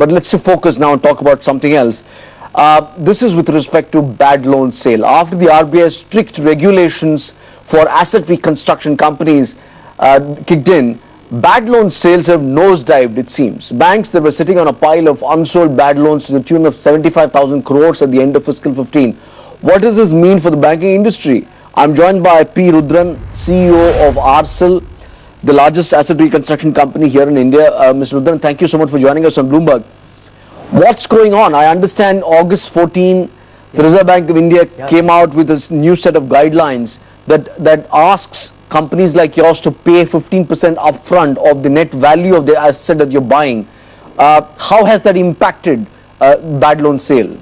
But let's focus now and talk about something else. This is with respect to bad loan sale. After the RBI's strict regulations for asset reconstruction companies kicked in, bad loan sales have nosedived, it seems. Banks that were sitting on a pile of unsold bad loans to the tune of 75,000 crores at the end of fiscal 15. What does this mean for the banking industry? I'm joined by P. Rudran, CEO of Arcil, the largest asset reconstruction company here in India. Mr. Rudran, thank you so much for joining us on Bloomberg. What's going on? I understand August 14, the Reserve Bank of India came out with this new set of guidelines that asks companies like yours to pay 15% upfront of the net value of the asset that you're buying. How has that impacted bad loan sale?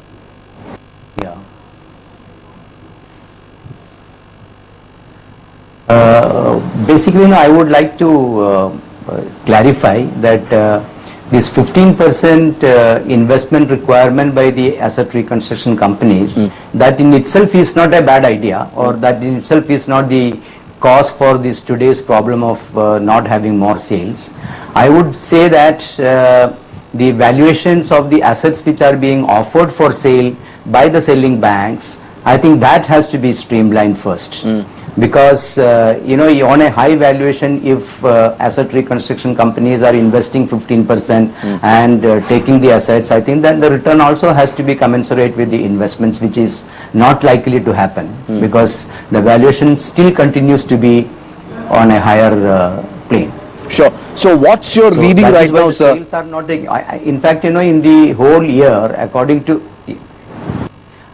Basically, I would like to clarify that this 15% investment requirement by the asset reconstruction companies, that in itself is not a bad idea, or that in itself is not the cause for this today's problem of not having more sales. I would say that the valuations of the assets which are being offered for sale by the selling banks, I think that has to be streamlined first. Because on a high valuation, if asset reconstruction companies are investing 15% and taking the assets, I think that the return also has to be commensurate with the investments, which is not likely to happen because the valuation still continues to be on a higher plane. Sure. So what's your reading right now, sir? Sales are not in fact, in the whole year, according to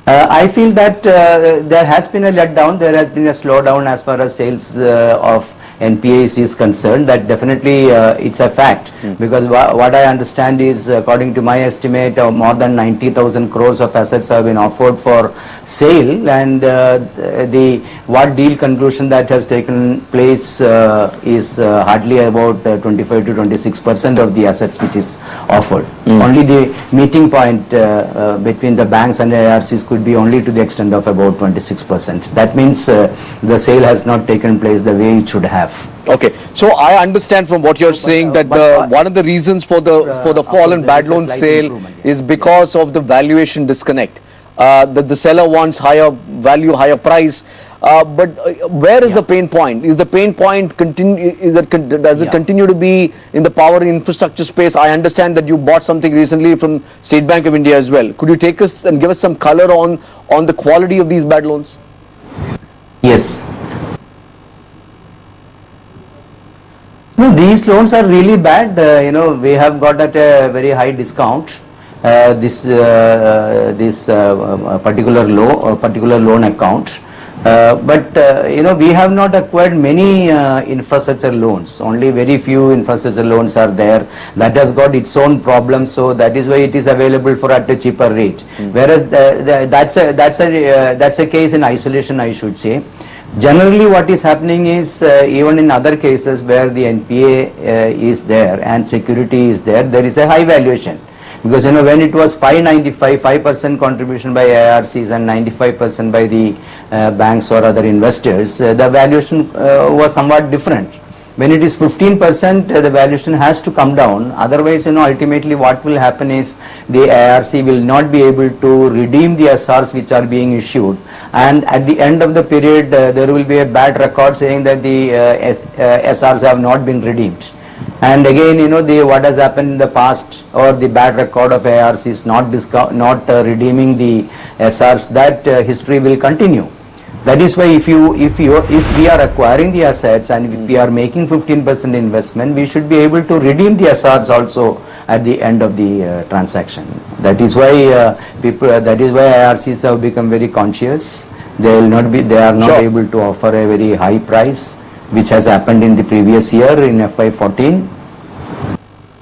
I feel that there has been a letdown, there has been a slowdown as far as sales of NPAs is concerned. That definitely it's a fact, because what I understand is, according to my estimate, more than 90,000 crores of assets have been offered for sale, and the deal conclusion that has taken place is hardly about 25 to 26% of the assets which is offered. Only the meeting point between the banks and the ARCs could be only to the extent of about 26%. That means the sale has not taken place the way it should have. Okay, so I understand from what you're saying that one of the reasons for the fall in bad loan sale is because of the valuation disconnect. That the seller wants higher value, higher price. But where is the pain point? Is the pain point does it continue to be in the power and infrastructure space? I understand that you bought something recently from State Bank of India as well. Could you take us and give us some color on the quality of these bad loans? Yes. No, these loans are really bad. We have got at a very high discount this particular loan account. But we have not acquired many infrastructure loans. Only very few infrastructure loans are there. That has got its own problems, so that is why it is available for at a cheaper rate. Whereas that's a case in isolation, I should say. Generally, what is happening is even in other cases where the NPA is there and security is there, there is a high valuation. Because when it was 5% contribution by ARCs and 95% by the banks or other investors, the valuation was somewhat different. When it is 15%, the valuation has to come down. Otherwise, ultimately what will happen is the ARC will not be able to redeem the SRs which are being issued. And at the end of the period, there will be a bad record saying that the SRs have not been redeemed. And again, what has happened in the past, or the bad record of ARC is not redeeming the SRs, that history will continue. That is why if we are acquiring the assets and if we are making 15% investment, we should be able to redeem the SRs also at the end of the transaction. That is why ARCs have become very conscious. They are not able to offer a very high price, which has happened in the previous year in FY14.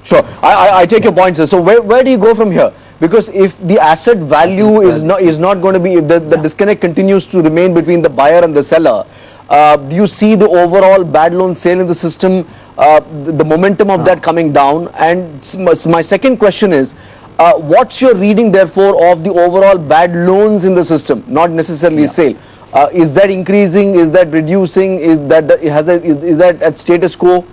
Sure, I take your point, sir. So where do you go from here? Because if the asset value is not going to be, if the disconnect continues to remain between the buyer and the seller, do you see the overall bad loan sale in the system, the momentum of that coming down? And my second question is, what's your reading therefore of the overall bad loans in the system, not necessarily sale? Is that increasing? Is that reducing? Is that at status quo?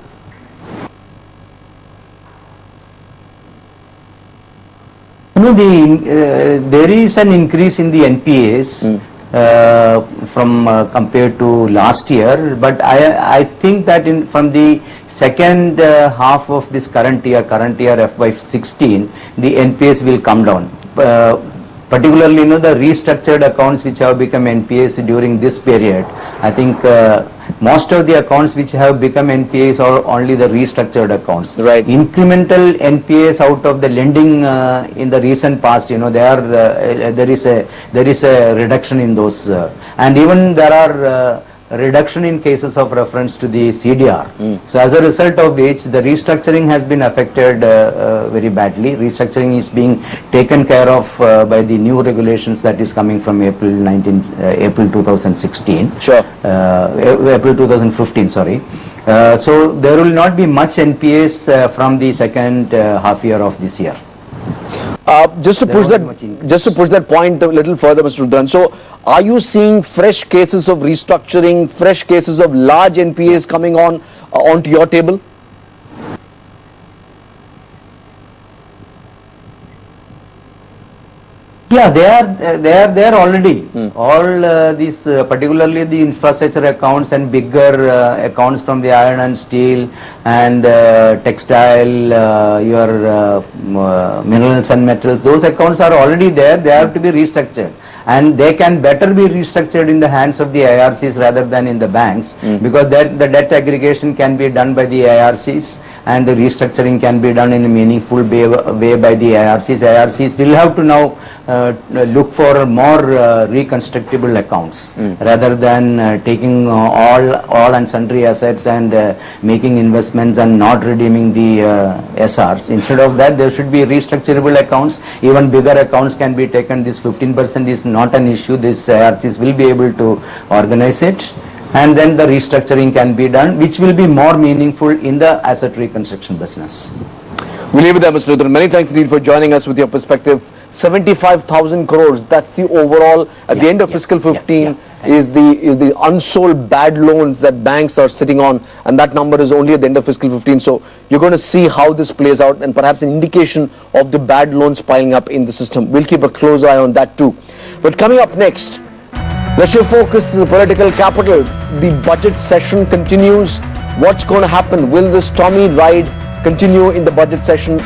No, there is an increase in the NPAs from compared to last year, but I think that from the second half of this current year FY16, the NPAs will come down. Particularly, the restructured accounts which have become NPAs during this period, I think most of the accounts which have become NPAs are only the restructured accounts. Right. Incremental NPAs out of the lending in the recent past, there is a reduction in those, and even there are reduction in cases of reference to the CDR. So as a result of which the restructuring has been affected very badly. Restructuring is being taken care of by the new regulations that is coming from April 2016. Sure. April 2015, sorry. So there will not be much NPAs from the second half year of this year. Just to push that point a little further, Mr. Rudran. So, are you seeing fresh cases of restructuring, fresh cases of large NPAs coming onto your table? Yeah, they are there already. All these, particularly the infrastructure accounts and bigger accounts from the iron and steel and textile, your minerals and metals, those accounts are already there. They have to be restructured, and they can better be restructured in the hands of the IRCs rather than in the banks, because the debt aggregation can be done by the IRCs and the restructuring can be done in a meaningful way by the IRCs. IRCs will have to now look for more reconstructible accounts rather than taking all and sundry assets and making investments and not redeeming the SRs. Instead of that, there should be restructurable accounts. Even bigger accounts can be taken. This 15% is not an issue. This IRCs will be able to organize it, and then the restructuring can be done, which will be more meaningful in the asset reconstruction business. We'll leave it there, Mr. Rudran. Many thanks indeed for joining us with your perspective. 75,000 crores, that's the overall, at the end of fiscal 15, is the unsold bad loans that banks are sitting on, and that number is only at the end of fiscal 15. So you're going to see how this plays out, and perhaps an indication of the bad loans piling up in the system. We'll keep a close eye on that too. But coming up next, let's shift focus to the political capital. The budget session continues. What's going to happen? Will this stormy ride continue in the budget session?